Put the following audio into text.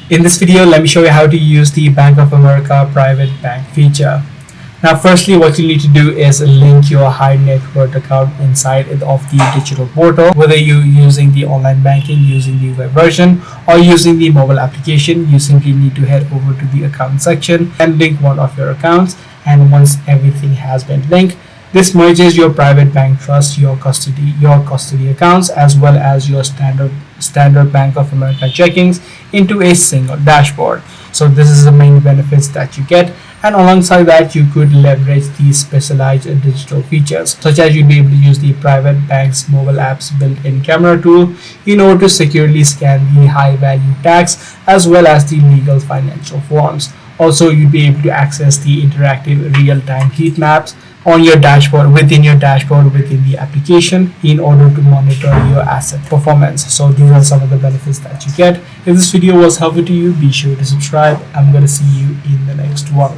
In this video, let me show you how to use the Bank of America private bank feature. Now, firstly, what you need to do is link your high net worth account inside of the digital portal. Whether you're using the online banking, using the web version, or using the mobile application, you simply need to head over to the account section and link one of your accounts. And once everything has been linked, this merges your private bank trust, your custody accounts, as well as your standard Bank of America checkings into a single dashboard. So this is the main benefits that you get, and alongside that you could leverage these specialized digital features, such as you'll be able to use the private bank's mobile app's built-in camera tool in order to securely scan the high value tax as well as the legal financial forms. Also, you'll be able to access the interactive real-time heat maps on your dashboard within the application in order to monitor your asset performance. So these are some of the benefits that you get. If this video was helpful to you, be sure to subscribe. I'm going to see you in the next one.